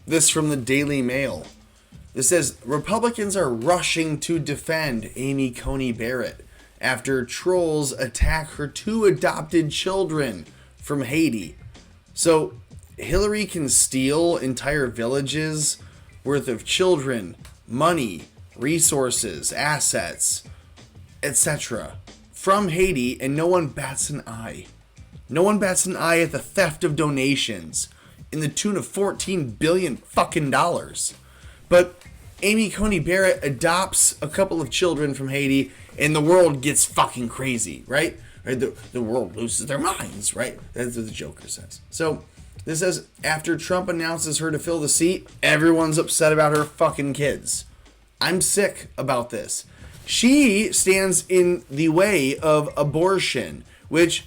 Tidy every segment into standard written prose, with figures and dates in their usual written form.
This from the Daily Mail. This says Republicans are rushing to defend Amy Coney Barrett after trolls attack her two adopted children from Haiti. So Hillary can steal entire villages worth of children, money, resources, assets, etc. from Haiti, and no one bats an eye. No one bats an eye at the theft of donations in the tune of $14 billion fucking dollars. But Amy Coney Barrett adopts a couple of children from Haiti, and the world gets fucking crazy, right? The world loses their minds, right? That's what the Joker says. So this says, after Trump announces her to fill the seat, everyone's upset about her fucking kids. I'm sick about this. She stands in the way of abortion, which,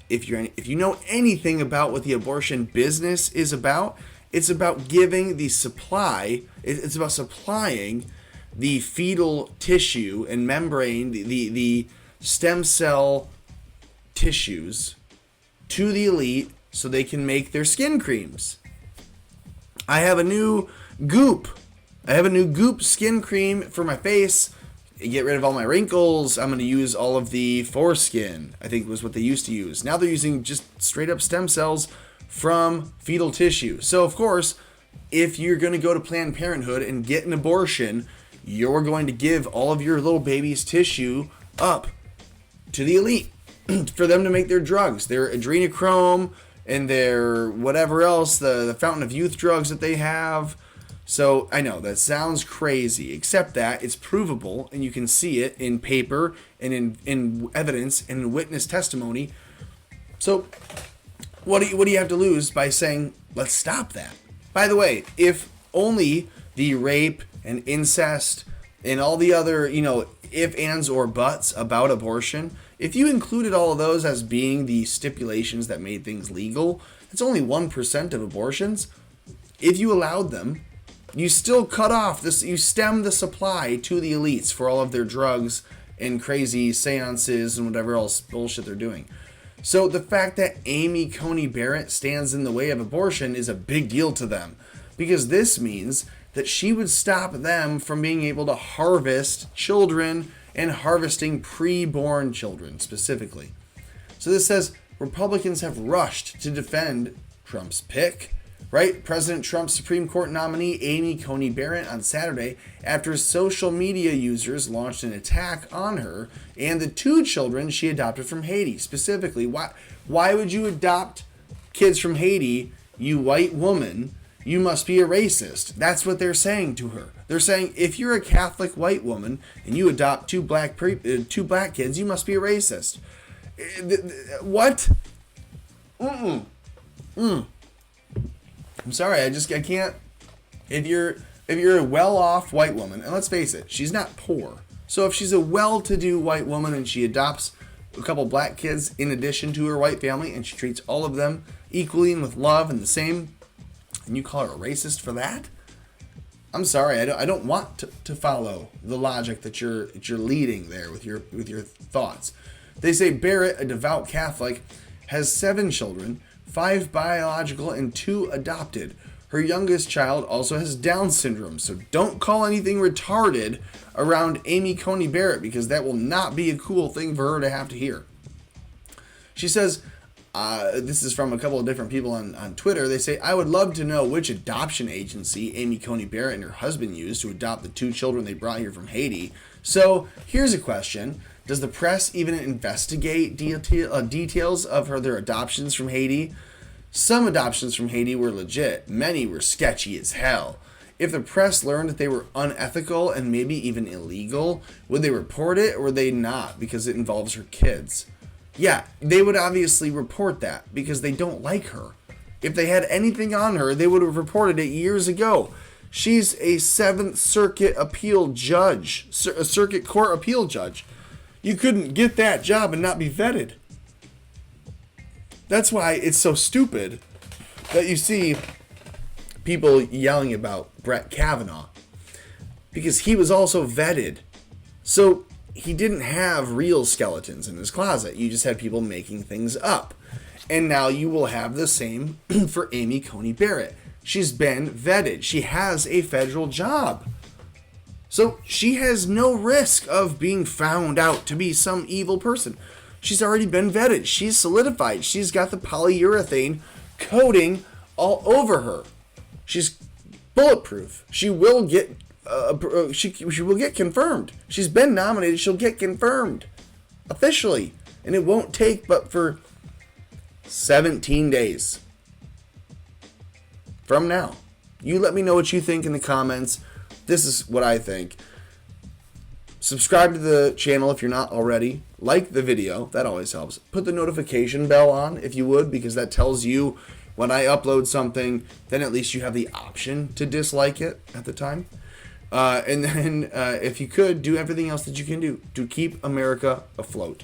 if you know anything about what the abortion business is about, it's about giving the supply. It's about supplying the fetal tissue and membrane, the stem cell tissues, to the elite so they can make their skin creams. I have a new Goop skin cream for my face. Get rid of all my wrinkles. I'm going to use all of the foreskin, I think was what they used to use. Now they're using just straight up stem cells from fetal tissue. So, of course, if you're going to go to Planned Parenthood and get an abortion, you're going to give all of your little baby's tissue up to the elite for them to make their drugs, their adrenochrome and their whatever else, the fountain of youth drugs that they have. So I know that sounds crazy, except that it's provable and you can see it in paper and in evidence and in witness testimony. So what do you have to lose by saying, let's stop that? By the way, if only the rape and incest and all the other, if, ands, or buts about abortion, if you included all of those as being the stipulations that made things legal, it's only 1% of abortions. If you allowed them, you still cut off this, you stem the supply to the elites for all of their drugs and crazy seances and whatever else bullshit they're doing. So the fact that Amy Coney Barrett stands in the way of abortion is a big deal to them, because this means that she would stop them from being able to harvest children and harvesting pre-born children specifically. So this says Republicans have rushed to defend Trump's pick, right? President Trump's Supreme Court nominee Amy Coney Barrett on Saturday, after social media users launched an attack on her and the two children she adopted from Haiti. Specifically, why would you adopt kids from Haiti, you white woman? You must be a racist. That's what they're saying to her. They're saying, if you're a Catholic white woman and you adopt two black kids, you must be a racist. What? I'm sorry, I can't. If you're a well-off white woman, and let's face it, she's not poor. So if she's a well-to-do white woman and she adopts a couple black kids in addition to her white family, and she treats all of them equally and with love and the same, and you call her a racist for that? I'm sorry, I don't want to follow the logic that you're leading there with your thoughts. They say Barrett, a devout Catholic, has 7 children, 5 biological and 2 adopted. Her youngest child also has Down syndrome, so don't call anything retarded around Amy Coney Barrett, because that will not be a cool thing for her to have to hear. She says, this is from a couple of different people on Twitter. They say, I would love to know which adoption agency Amy Coney Barrett and her husband used to adopt the 2 children they brought here from Haiti. So here's a question. Does the press even investigate details of their adoptions from Haiti? Some adoptions from Haiti were legit. Many were sketchy as hell. If the press learned that they were unethical and maybe even illegal, would they report it or would they not, because it involves her kids? Yeah, they would obviously report that because they don't like her. If they had anything on her, they would have reported it years ago. She's a 7th Circuit appeal judge, a circuit court appeal judge. You couldn't get that job and not be vetted. That's why it's so stupid that you see people yelling about Brett Kavanaugh, because he was also vetted. So he didn't have real skeletons in his closet. You just had people making things up. And now you will have the same for Amy Coney Barrett. She's been vetted. She has a federal job. So she has no risk of being found out to be some evil person. She's already been vetted. She's solidified. She's got the polyurethane coating all over her. She's bulletproof. She will get she will get confirmed. She's been nominated. She'll get confirmed officially, and it won't take but for 17 days from now. You let me know what you think in the comments. This is what I think. Subscribe to the channel if you're not already. Like the video. That always helps. Put the notification bell on if you would, because that tells you when I upload something, then at least you have the option to dislike it at the time. And then if you could, do everything else that you can do to keep America afloat.